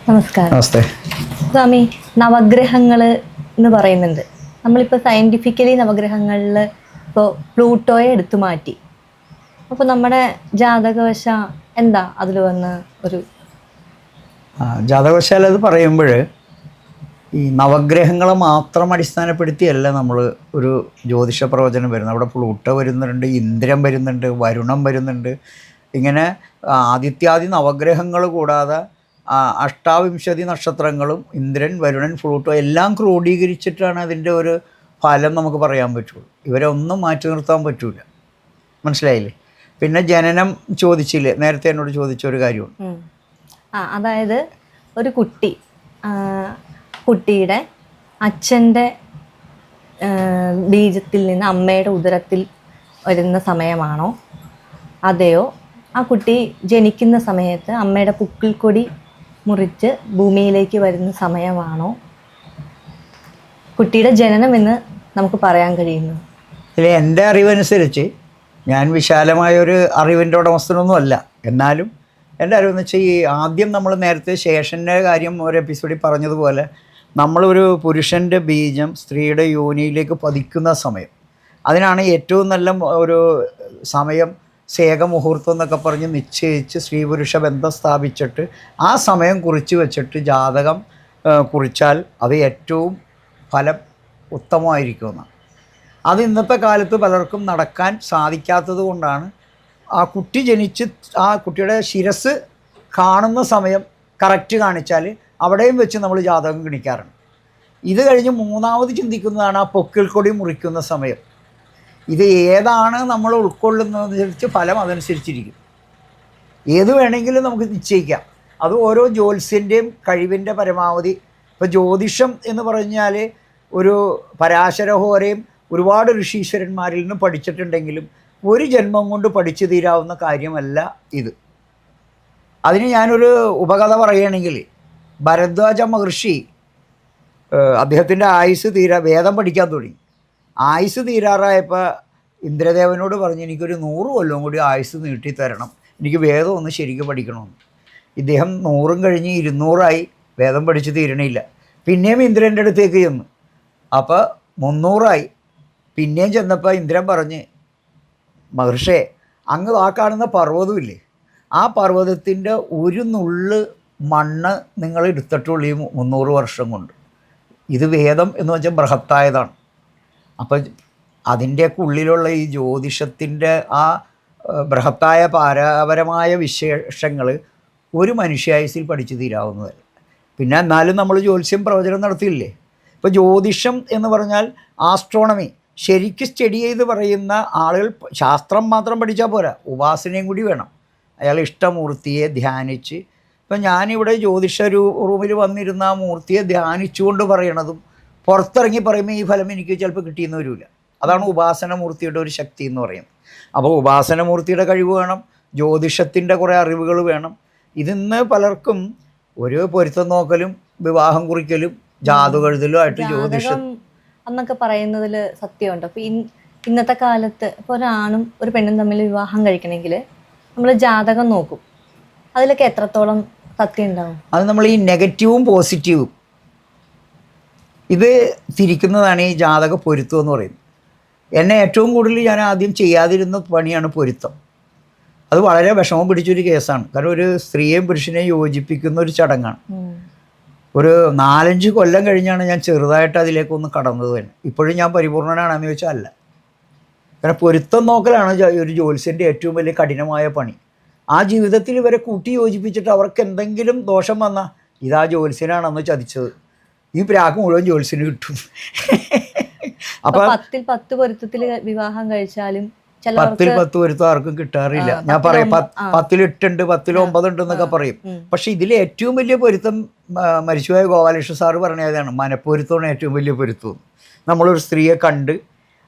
നമസ്കാരം. നമസ്തേ സ്വാമി, നവഗ്രഹങ്ങൾ എന്ന് പറയുന്നുണ്ട്. നമ്മളിപ്പോൾ സയൻറ്റിഫിക്കലി നവഗ്രഹങ്ങളിൽ ഇപ്പോൾ പ്ലൂട്ടോയെ എടുത്തു മാറ്റി. അപ്പോൾ നമ്മുടെ ജാതകവശ എന്താ അതിൽ വന്ന് ഒരു ജാതകവശാൽ അത് പറയുമ്പോൾ ഈ നവഗ്രഹങ്ങളെ മാത്രം അടിസ്ഥാനപ്പെടുത്തിയല്ല നമ്മൾ ഒരു ജ്യോതിഷ പ്രവചനം വരുന്നത്. അവിടെ പ്ലൂട്ടോ വരുന്നുണ്ട്, ഇന്ദ്രൻ വരുന്നുണ്ട്, വരുണം വരുന്നുണ്ട്. ഇങ്ങനെ ആദിത്യാദി നവഗ്രഹങ്ങൾ കൂടാതെ അഷ്ടാവിംശതി നക്ഷത്രങ്ങളും ഇന്ദ്രൻ, വരുണൻ, പ്ലൂട്ടോ എല്ലാം ക്രോഡീകരിച്ചിട്ടാണ് അതിൻ്റെ ഒരു ഫലം നമുക്ക് പറയാൻ പറ്റുള്ളൂ. ഇവരെ ഒന്നും മാറ്റി നിർത്താൻ പറ്റൂല. മനസ്സിലായില്ലേ? പിന്നെ ജനനം ചോദിച്ചില്ലേ, നേരത്തെ എന്നോട് ചോദിച്ച ഒരു കാര്യമാണ്. അതായത് ഒരു കുട്ടിയുടെ അച്ഛൻ്റെ ബീജത്തിൽ നിന്ന് അമ്മയുടെ ഉദരത്തിൽ വരുന്ന സമയമാണോ, അതെയോ ആ കുട്ടി ജനിക്കുന്ന സമയത്ത് അമ്മയുടെ പുക്കിൾ കൊടി മുറിച്ച് ഭൂമിയിലേക്ക് വരുന്ന സമയമാണോ കുട്ടിയുടെ ജനനം എന്ന് നമുക്ക് പറയാൻ കഴിയുന്നു? ഇല്ല, എൻ്റെ അറിവനുസരിച്ച്, ഞാൻ വിശാലമായൊരു അറിവിൻ്റെ ഉടമസ്ഥനൊന്നും അല്ല, എന്നാലും എൻ്റെ അറിവെന്ന് വെച്ചാൽ ഈ ആദ്യം നമ്മൾ നേരത്തെ ശേഷൻ്റെ കാര്യം ഒരു എപ്പിസോഡിൽ പറഞ്ഞതുപോലെ നമ്മളൊരു പുരുഷൻ്റെ ബീജം സ്ത്രീയുടെ യോനിയിലേക്ക് പതിക്കുന്ന സമയം, അതിനാണ് ഏറ്റവും നല്ല ഒരു സമയം. സേകമുഹൂർത്തം എന്നൊക്കെ പറഞ്ഞ് നിശ്ചയിച്ച് സ്ത്രീ പുരുഷ ബന്ധം സ്ഥാപിച്ചിട്ട് ആ സമയം കുറിച്ച് വെച്ചിട്ട് ജാതകം കുറിച്ചാൽ അത് ഏറ്റവും ഫലം ഉത്തമമായിരിക്കുമെന്നാണ്. അത് ഇന്നത്തെ കാലത്ത് പലർക്കും നടക്കാൻ സാധിക്കാത്തത് കൊണ്ടാണ് ആ കുട്ടി ജനിച്ച് ആ കുട്ടിയുടെ ശിരസ് കാണുന്ന സമയം കറക്റ്റ് കാണിച്ചാൽ അവിടെയും വെച്ച് നമ്മൾ ജാതകം ഗണിക്കാറുണ്ട്. ഇത് കഴിഞ്ഞ് മൂന്നാമത് ചിന്തിക്കുന്നതാണ് ആ പൊക്കിൾ കൊടി മുറിക്കുന്ന സമയം. ഇത് ഏതാണ് നമ്മൾ ഉൾക്കൊള്ളുന്നതനുസരിച്ച് ഫലം അതനുസരിച്ചിരിക്കും. ഏത് വേണമെങ്കിലും നമുക്ക് നിശ്ചയിക്കാം. അത് ഓരോ ജ്യോത്സ്യൻ്റെയും കഴിവിൻ്റെ പരമാവധി. ഇപ്പോൾ ജ്യോതിഷം എന്ന് പറഞ്ഞാൽ ഒരു പരാശരഹോരയും ഒരുപാട് ഋഷീശ്വരന്മാരിൽ നിന്ന് പഠിച്ചിട്ടുണ്ടെങ്കിലും ഒരു ജന്മം കൊണ്ട് പഠിച്ചു തീരാവുന്ന കാര്യമല്ല ഇത്. അതിന് ഞാനൊരു ഉപകഥ പറയുകയാണെങ്കിൽ, ഭരദ്വാജ മഹർഷി അദ്ദേഹത്തിൻ്റെ ആയുസ് വേദം പഠിക്കാൻ തുടങ്ങി. ആയുസ് തീരാറായപ്പോൾ ഇന്ദ്രദേവനോട് പറഞ്ഞു, എനിക്കൊരു 100 കൊല്ലം കൂടി ആയുസ് നീട്ടിത്തരണം, എനിക്ക് വേദം ഒന്ന് ശരിക്കും പഠിക്കണമെന്ന്. ഇദ്ദേഹം 100 കഴിഞ്ഞ് 200 വേദം പഠിച്ച് തീരണില്ല. പിന്നെയും ഇന്ദ്രൻ്റെ അടുത്തേക്ക് ചെന്നു. അപ്പോൾ 300 പിന്നെയും ചെന്നപ്പോൾ ഇന്ദ്രൻ പറഞ്ഞ്, മഹർഷേ, അങ്ങ് ആ കാണുന്ന പർവ്വതമില്ലേ, ആ പർവ്വതത്തിൻ്റെ ഒരു നുള്ള് മണ്ണ് നിങ്ങൾ എടുത്തിട്ടുള്ളൂ ഈ 300 വർഷം കൊണ്ട്. ഇത് വേദം എന്ന് വെച്ചാൽ ബൃഹത്തായതാണ്. അപ്പം അതിൻ്റെയൊക്കെ ഉള്ളിലുള്ള ഈ ജ്യോതിഷത്തിൻ്റെ ആ ബൃഹത്തായ പാരപരമായ വിശേഷങ്ങൾ ഒരു മനുഷ്യായുസിൽ പഠിച്ചു തീരാവുന്നതല്ല. പിന്നെ എന്നാലും നമ്മൾ ജ്യോത്സ്യം പ്രവചനം നടത്തിയില്ലേ. ഇപ്പോൾ ജ്യോതിഷം എന്ന് പറഞ്ഞാൽ ആസ്ട്രോണമി ശരിക്കും സ്റ്റഡി ചെയ്ത് പറയുന്ന ആളുകൾ ശാസ്ത്രം മാത്രം പഠിച്ചാൽ പോരാ, ഉപാസനയും കൂടി വേണം. അയാൾ ഇഷ്ടമൂർത്തിയെ ധ്യാനിച്ച്, ഇപ്പം ഞാനിവിടെ ജ്യോതിഷ റൂമിൽ വന്നിരുന്ന ആ മൂർത്തിയെ ധ്യാനിച്ചുകൊണ്ട് പറയണതും പുറത്തിറങ്ങി പറയുമ്പോൾ ഈ ഫലം എനിക്ക് ചിലപ്പോൾ കിട്ടിയെന്ന് വരില്ല. അതാണ് ഉപാസനമൂർത്തിയുടെ ഒരു ശക്തി എന്ന് പറയുന്നത്. അപ്പോൾ ഉപാസനമൂർത്തിയുടെ കഴിവ് വേണം, ജ്യോതിഷത്തിൻ്റെ കുറേ അറിവുകൾ വേണം. ഇതിന്ന് പലർക്കും ഒരു പൊരുത്തം നോക്കലും വിവാഹം കുറിക്കലും ജാതകം ആയിട്ട് ജ്യോതിഷം എന്നൊക്കെ പറയുന്നതിൽ സത്യമുണ്ട്. അപ്പോൾ ഇന്നത്തെ കാലത്ത് ഇപ്പോൾ ഒരാണും ഒരു പെണ്ണും തമ്മിൽ വിവാഹം കഴിക്കണമെങ്കിൽ നമ്മൾ ജാതകം നോക്കും. അതിലൊക്കെ എത്രത്തോളം സത്യം ഉണ്ടാവും? അത് നമ്മൾ ഈ നെഗറ്റീവും പോസിറ്റീവും ഇത് തിരിക്കുന്നതാണ് ഈ ജാതക പൊരുത്തം എന്ന് പറയുന്നത്. എന്നെ ഏറ്റവും കൂടുതൽ ഞാൻ ആദ്യം ചെയ്യാതിരുന്ന പണിയാണ് പൊരുത്തം. അത് വളരെ വിഷമം പിടിച്ചൊരു കേസാണ്. കാരണം ഒരു സ്ത്രീയെയും പുരുഷനെയും യോജിപ്പിക്കുന്ന ഒരു ചടങ്ങാണ്. ഒരു 4-5 കൊല്ലം കഴിഞ്ഞാണ് ഞാൻ ചെറുതായിട്ട് അതിലേക്കൊന്ന് കടന്നത് തന്നെ. ഇപ്പോഴും ഞാൻ പരിപൂർണനാണെന്ന് ചോദിച്ചാൽ അല്ല. കാരണം പൊരുത്തം നോക്കലാണ് ഒരു ജ്യോത്സ്യൻ്റെ ഏറ്റവും വലിയ കഠിനമായ പണി. ആ ജീവിതത്തിൽ ഇവരെ കൂട്ടി യോജിപ്പിച്ചിട്ട് അവർക്ക് എന്തെങ്കിലും ദോഷം വന്നാൽ ഇതാ ജ്യോത്സ്യനാണെന്ന് ചതിച്ചത്, ഈ പ്രാക്ക് മുഴുവൻ ജ്യോത്സ്യന് കിട്ടും. അപ്പോൾ 10 പൊരുത്തത്തിൽ വിവാഹം കഴിച്ചാലും 10 പൊരുത്തം ആർക്കും കിട്ടാറില്ല. ഞാൻ പറയും 10 8 10 9 എന്നൊക്കെ പറയും. പക്ഷെ ഇതിൽ ഏറ്റവും വലിയ പൊരുത്തം മരിച്ചുപോയ ഗോപാലകൃഷ്ണ സാറ് പറഞ്ഞതാണ്, മനപ്പൊരുത്തമാണ് ഏറ്റവും വലിയ പൊരുത്തം. നമ്മളൊരു സ്ത്രീയെ കണ്ട്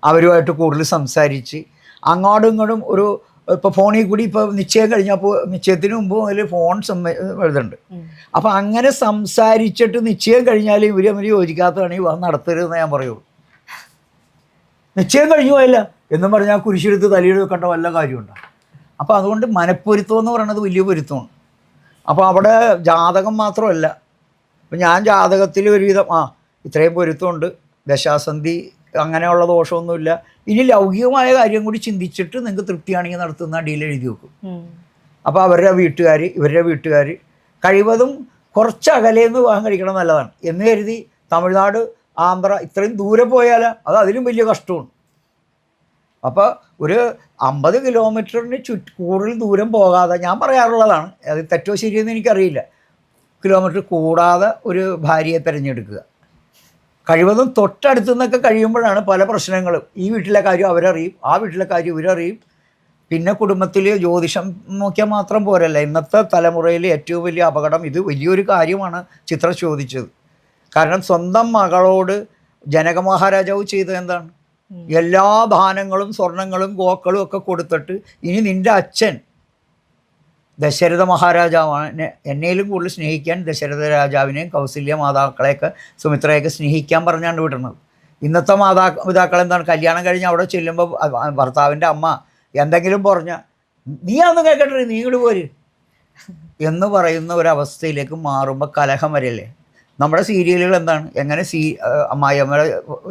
അവരുമായിട്ട് കൂടുതൽ സംസാരിച്ച് അങ്ങോട്ടും ഇങ്ങോട്ടും ഒരു ഇപ്പോൾ ഫോണിൽ കൂടി ഇപ്പോൾ നിശ്ചയം കഴിഞ്ഞപ്പോൾ നിശ്ചയത്തിന് മുമ്പ് അതിൽ ഫോൺ എഴുതുന്നുണ്ട്. അപ്പോൾ അങ്ങനെ സംസാരിച്ചിട്ട് നിശ്ചയം കഴിഞ്ഞാൽ ഇവർ തമ്മിൽ യോജിക്കാത്തതാണ് ഈ വിവാഹം നടത്തരുതെന്ന് ഞാൻ പറയുള്ളൂ. നിശ്ചയം കഴിഞ്ഞു പോയല്ല എന്നും പറഞ്ഞാൽ കുരിശെടുത്ത് തലയിൽ വെക്കേണ്ട വല്ല കാര്യമുണ്ടോ? അപ്പോൾ അതുകൊണ്ട് മനപ്പൊരുത്തം എന്ന് പറയുന്നത് വലിയ പൊരുത്തമാണ്. അപ്പോൾ അവിടെ ജാതകം മാത്രമല്ല, അപ്പം ഞാൻ ജാതകത്തിൽ ഒരുവിധം ഇത്രയും പൊരുത്തമുണ്ട്, ദശാസന്ധി അങ്ങനെയുള്ള ദോഷമൊന്നുമില്ല, ഇനി ലൗകികമായ കാര്യം കൂടി ചിന്തിച്ചിട്ട് നിങ്ങൾക്ക് തൃപ്തിയാണെങ്കിൽ നടത്തുന്ന ഡീൽ എഴുതി വെക്കും. അപ്പോൾ അവരുടെ വീട്ടുകാർ ഇവരുടെ വീട്ടുകാർ കഴിവതും കുറച്ച് അകലേന്ന് വിവാഹം കഴിക്കണം നല്ലതാണ് എന്ന് കരുതി തമിഴ്നാട്, ആന്ധ്ര ഇത്രയും ദൂരെ പോയാൽ അത് അതിലും വലിയ കഷ്ടമാണ്. അപ്പോൾ ഒരു 50 കിലോമീറ്ററിന് കൂടുതൽ ദൂരം പോകാതെ, ഞാൻ പറയാറുള്ളതാണ്, അത് തെറ്റോ ശരിയെന്ന് എനിക്കറിയില്ല, കിലോമീറ്റർ കൂടാതെ ഒരു ഭാര്യയെ തിരഞ്ഞെടുക്കുക. കഴിവതും തൊട്ടടുത്തു നിന്നൊക്കെ കഴിയുമ്പോഴാണ് പല പ്രശ്നങ്ങളും. ഈ വീട്ടിലെ കാര്യം അവരറിയും, ആ വീട്ടിലെ കാര്യം ഇവരറിയും. പിന്നെ കുടുംബത്തിൽ ജ്യോതിഷം നോക്കിയാൽ മാത്രം പോരല്ല. ഇന്നത്തെ തലമുറയിൽ ഏറ്റവും വലിയ അപകടം, ഇത് വലിയൊരു കാര്യമാണ് ചിത്ര ചോദിച്ചത്. കാരണം സ്വന്തം മകളോട് ജനക മഹാരാജാവ് ചെയ്തത് എന്താണ്? എല്ലാ ദാനങ്ങളും സ്വർണങ്ങളും ഗോക്കളും ഒക്കെ കൊടുത്തിട്ട് ഇനി നിൻ്റെ അച്ഛൻ ദശരഥ മഹാരാജാവാണ്, എന്നേലും കൂടുതൽ സ്നേഹിക്കാൻ ദശരഥ രാജാവിനെയും കൗസല്യ മാതാക്കളെയൊക്കെ സുമിത്രയൊക്കെ സ്നേഹിക്കാൻ പറഞ്ഞാണ് വിടുന്നത്. ഇന്നത്തെ മാതാപിതാക്കൾ എന്താണ്, കല്യാണം കഴിഞ്ഞ് അവിടെ ചെല്ലുമ്പോൾ ഭർത്താവിൻ്റെ അമ്മ എന്തെങ്കിലും പറഞ്ഞാൽ നീ അതൊന്നും കേൾക്കട്ടെ, നീ ഇങ്ങോട്ട് പോര് എന്ന് പറയുന്ന ഒരവസ്ഥയിലേക്ക് മാറുമ്പോൾ കലഹം വരല്ലേ. നമ്മുടെ സീരിയലുകൾ എന്താണ്, എങ്ങനെ അമ്മായിയമ്മയുടെ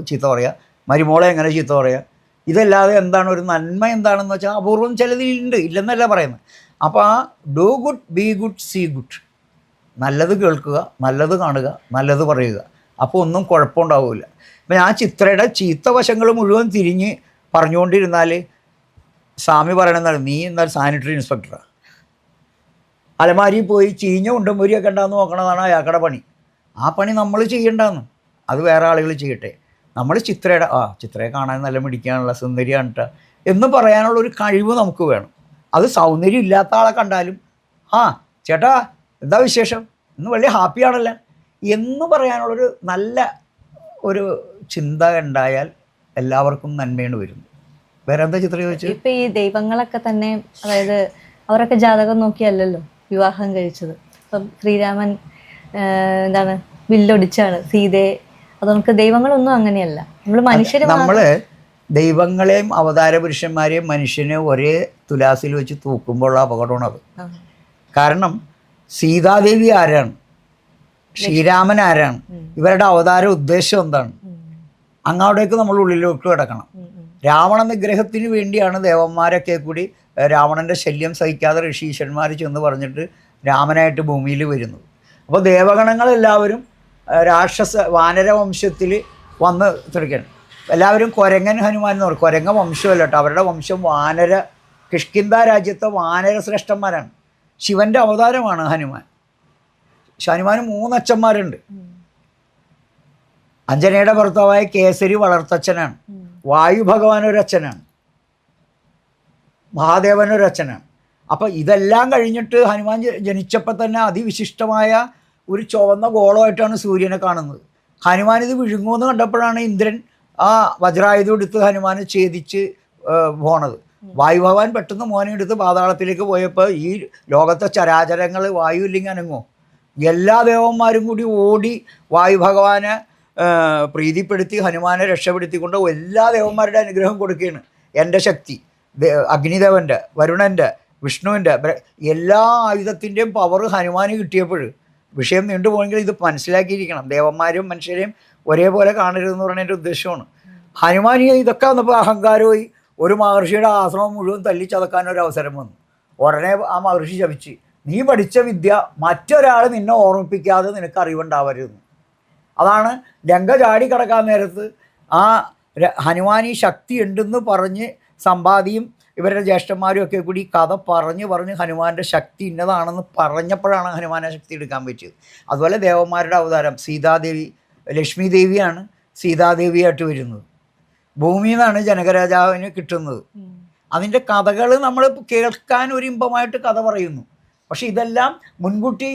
ചീത്ത പറയുക, മരുമോളെ എങ്ങനെ ചീത്ത പറയുക, ഇതല്ലാതെ എന്താണ് ഒരു നന്മ എന്താണെന്ന് വെച്ചാൽ അപൂർവം ചിലതിലുണ്ട്, ഇല്ലെന്നല്ല പറയുന്നത്. അപ്പോൾ ആ do good, be good, see good, നല്ലത് കേൾക്കുക, നല്ലത് കാണുക, നല്ലത് പറയുക, അപ്പോൾ ഒന്നും കുഴപ്പമുണ്ടാവില്ല. അപ്പം ഞാൻ ചിത്രയുടെ ചീത്ത വശങ്ങൾ മുഴുവൻ തിരിഞ്ഞ് പറഞ്ഞുകൊണ്ടിരുന്നാൽ സ്വാമി പറയണമെന്നാണ്, നീ എന്നാൽ സാനിറ്ററി ഇൻസ്പെക്ടറാണ്, അലമാരിയിൽ പോയി ചീഞ്ഞ ഉണ്ടമ്പൂരിയൊക്കെ ഉണ്ടാകുന്ന നോക്കണതാണ് അയാളുടെ പണി. ആ പണി നമ്മൾ ചെയ്യണ്ടെന്ന്, അത് വേറെ ആളുകൾ ചെയ്യട്ടെ. നമ്മൾ ചിത്രയെ കാണാൻ നല്ല മിടിക്കാനുള്ള സുന്ദരിയാണ് കേട്ടോ എന്ന് പറയാനുള്ളൊരു കഴിവ് നമുക്ക് വേണം. അത് സൗന്ദര്യം ഇല്ലാത്ത ആളെ കണ്ടാലും ചേട്ടാ എന്താ വിശേഷം, ഇന്ന് വലിയ ഹാപ്പിയാണല്ലോ എന്ന് പറയാനുള്ളൊരു നല്ല ഒരു ചിന്ത ഉണ്ടായാൽ എല്ലാവർക്കും നന്മയാണ് വരുന്നത്. വേറെ എന്താ ചിത്രം ചോദിച്ചത്? ഇപ്പം ഈ ദൈവങ്ങളൊക്കെ തന്നെ, അതായത് അവരൊക്കെ ജാതകം നോക്കിയല്ലല്ലോ വിവാഹം കഴിച്ചത്. ഇപ്പം ശ്രീരാമൻ എന്താണ് വില്ലൊടിച്ചാണ് സീതയെ. അത് നമുക്ക് ദൈവങ്ങളൊന്നും അങ്ങനെയല്ല, നമ്മൾ ദൈവങ്ങളെയും അവതാര പുരുഷന്മാരെയും മനുഷ്യനെ ഒരേ തുലാസിൽ വെച്ച് തൂക്കുമ്പോൾ അപകടമാണത്. കാരണം സീതാദേവി ആരാണ്, ശ്രീരാമൻ ആരാണ്, ഇവരുടെ അവതാര ഉദ്ദേശം എന്താണ്, അങ്ങോട്ടേക്ക് നമ്മൾ ഉള്ളിലോട്ട് കിടക്കണം. രാവണ നിഗ്രഹത്തിന് വേണ്ടിയാണ് ദേവന്മാരൊക്കെ കൂടി രാവണൻ്റെ ശല്യം സഹിക്കാതെ ഋഷീശ്വരന്മാർ ചെന്ന് പറഞ്ഞിട്ട് രാമനായിട്ട് ഭൂമിയിൽ വരുന്നത്. അപ്പോൾ ദേവഗണങ്ങളെല്ലാവരും വാനരവംശത്തിൽ വന്ന് തീർക്കുകയാണ്. എല്ലാവരും കൊരങ്ങൻ ഹനുമാൻ എന്ന് പറയും. കൊരങ്ങ വംശമല്ല കേട്ടോ, അവരുടെ വംശം കിഷ്കിന്ദ രാജ്യത്തെ വാനര ശ്രേഷ്ഠന്മാരാണ്. ശിവൻ്റെ അവതാരമാണ് ഹനുമാൻ. ഹനുമാന് 3 അച്ഛന്മാരുണ്ട്. അഞ്ജനയുടെ ഭർത്താവായ കേസരി വളർത്തച്ഛനാണ്, വായു ഭഗവാൻ ഒരച്ഛനാണ്, മഹാദേവൻ ഒരച്ഛനാണ്. അപ്പോൾ ഇതെല്ലാം കഴിഞ്ഞിട്ട് ഹനുമാൻ ജനിച്ചപ്പോൾ തന്നെ അതിവിശിഷ്ടമായ ഒരു ചുവന്ന ഗോളമായിട്ടാണ് സൂര്യനെ കാണുന്നത്. ഹനുമാൻ ഇത് വിഴുങ്ങുമെന്ന് കണ്ടപ്പോഴാണ് ഇന്ദ്രൻ ആ വജ്രായുധം എടുത്ത് ഹനുമാനെ ഛേദിച്ച് പോണത്. വായു ഭഗവാൻ പെട്ടെന്ന് മോനെ എടുത്ത് പാതാളത്തിലേക്ക് പോയപ്പോൾ ഈ ലോകത്തെ ചരാചരങ്ങൾ വായു ഇല്ലെങ്കിൽ അനങ്ങോ? എല്ലാ ദേവന്മാരും കൂടി ഓടി വായു ഭഗവാനെ പ്രീതിപ്പെടുത്തി ഹനുമാനെ രക്ഷപ്പെടുത്തിക്കൊണ്ട് എല്ലാ ദേവന്മാരുടെ അനുഗ്രഹം കൊടുക്കുകയാണ്. എൻ്റെ ശക്തി, അഗ്നിദേവൻ്റെ, വരുണൻ്റെ, വിഷ്ണുവിൻ്റെ എല്ലാ ആയുധത്തിൻ്റെയും പവർ ഹനുമാന് കിട്ടിയപ്പോൾ വിഷയം നീണ്ടുപോയെങ്കിൽ ഇത് മനസ്സിലാക്കിയിരിക്കണം. ദേവന്മാരും മനുഷ്യരെയും ഒരേപോലെ കാണരുതെന്ന് പറയുന്നതിൻ്റെ ഉദ്ദേശമാണ്. ഹനുമാൻ ഇതൊക്കെ വന്നപ്പോൾ അഹങ്കാരമായി ഒരു മഹർഷിയുടെ ആശ്രമം മുഴുവൻ തല്ലിച്ചതക്കാനൊരു അവസരം വന്നു. ഉടനെ ആ മഹർഷി ശപിച്ച്, നീ പഠിച്ച വിദ്യ മറ്റൊരാൾ നിന്നെ ഓർമ്മിപ്പിക്കാതെ നിനക്ക് അറിവുണ്ടാവരുത്. അതാണ് ലങ്ക ചാടി കിടക്കാൻ നേരത്ത് ആ ഹനുമാൻ ഈ ശക്തി ഉണ്ടെന്ന് പറഞ്ഞ് സമ്പാദിയും ഇവരുടെ ജ്യേഷ്ഠന്മാരും ഒക്കെ കൂടി കഥ പറഞ്ഞ് ഹനുമാൻ്റെ ശക്തി ഇന്നതാണെന്ന് പറഞ്ഞപ്പോഴാണ് ഹനുമാനെ ശക്തി എടുക്കാൻ പറ്റിയത്. അതുപോലെ ദേവന്മാരുടെ അവതാരം സീതാദേവി, ലക്ഷ്മി ദേവിയാണ് സീതാദേവിയായിട്ട് വരുന്നത്. ഭൂമിയിൽ നിന്നാണ് ജനകരാജാവിന് കിട്ടുന്നത്. അതിൻ്റെ കഥകൾ നമ്മൾ കേൾക്കാൻ ഒരു ഇമ്പമായിട്ട് കഥ പറയുന്നു. പക്ഷെ ഇതെല്ലാം മുൻകൂട്ടി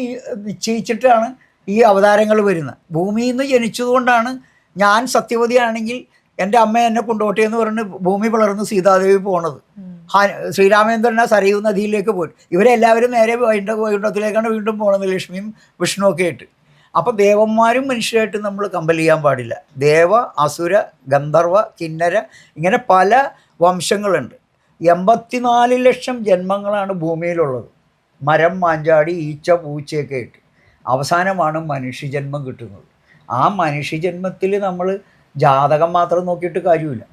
നിശ്ചയിച്ചിട്ടാണ് ഈ അവതാരങ്ങൾ വരുന്നത്. ഭൂമിയിൽ നിന്ന് ജനിച്ചതുകൊണ്ടാണ് ഞാൻ സത്യവതിയാണെങ്കിൽ എൻ്റെ അമ്മ എന്നെ കൊണ്ടോട്ടെ എന്ന് പറഞ്ഞ് ഭൂമി പിളർന്ന് സീതാദേവി പോണത്. ശ്രീരാമചന്ദ്രനെ സരയൂ നദിയിലേക്ക് പോയി. ഇവരെല്ലാവരും നേരെ വൈകുണ്ഠത്തിലേക്കാണ് വീണ്ടും പോണത്, ലക്ഷ്മിയും വിഷ്ണു ഒക്കെ ആയിട്ട്. അപ്പോൾ ദേവന്മാരും മനുഷ്യരായിട്ട് നമ്മൾ കമ്പൽ ചെയ്യാൻ പാടില്ല. ദേവ, അസുര, ഗന്ധർവ, കിന്നര, ഇങ്ങനെ പല വംശങ്ങളുണ്ട്. 84 ലക്ഷം ജന്മങ്ങളാണ് ഭൂമിയിലുള്ളത്. മരം, മാഞ്ചാടി, ഈച്ച, പൂച്ചയൊക്കെ ആയിട്ട്. അവസാനമാണ് മനുഷ്യജന്മം കിട്ടുന്നത്. ആ മനുഷ്യജന്മത്തിൽ നമ്മൾ ജാതകം മാത്രം നോക്കിയിട്ട് കാര്യമില്ല.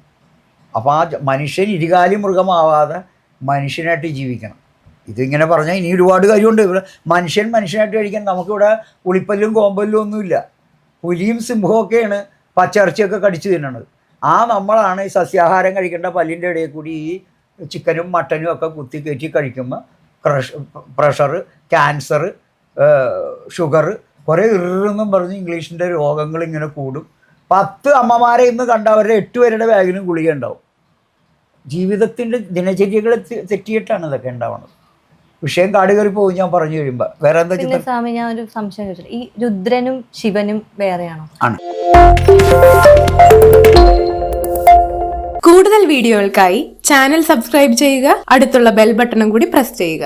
അപ്പോൾ ആ മനുഷ്യൻ ഇരുകാലി മൃഗമാവാതെ മനുഷ്യനായിട്ട് ജീവിക്കണം. ഇതിങ്ങനെ പറഞ്ഞാൽ ഇനി ഒരുപാട് കാര്യമുണ്ട്. ഇവിടെ മനുഷ്യനായിട്ട് കഴിക്കാൻ നമുക്കിവിടെ ഉളിപ്പല്ലും കോമ്പല്ലും ഒന്നുമില്ല. പുലിയും സിംഹവും ഒക്കെയാണ് പച്ചിറച്ചിയൊക്കെ കടിച്ചു തിന്നണത്. ആ നമ്മളാണ് ഈ സസ്യാഹാരം കഴിക്കേണ്ട പല്ലിൻ്റെ ഇടയിൽ കൂടി ഈ ചിക്കനും മട്ടനും ഒക്കെ കുത്തി കയറ്റി കഴിക്കുമ്പോൾ പ്രഷർ, ക്യാൻസർ, ഷുഗർ, കുറേ ഇറെന്നും പറഞ്ഞ് ഇംഗ്ലീഷിൻ്റെ രോഗങ്ങൾ ഇങ്ങനെ കൂടും. 10 അമ്മമാരെ ഇന്ന് കണ്ടവരുടെ 8 പേരുടെ ബാഗിലും ഗുളിക ഉണ്ടാവും. ജീവിതത്തിൻ്റെ ദിനചര്യകൾ തെറ്റിയിട്ടാണ് ഇതൊക്കെ ഉണ്ടാവുന്നത്. വിഷയം കാട് കയറി പോകും ഞാൻ പറഞ്ഞു കഴിയുമ്പോൾ. വേറെ എന്താ പിന്നെ സ്വാമി, ഞാൻ ഒരു സംശയം ചോദിച്ചിട്ട്, ഈ രുദ്രനും ശിവനും വേറെയാണോ? ആണ്. കൂടുതൽ വീഡിയോകൾക്കായി ചാനൽ സബ്സ്ക്രൈബ് ചെയ്യുക, അടുത്തുള്ള ബെൽ ബട്ടണും കൂടി പ്രസ് ചെയ്യുക.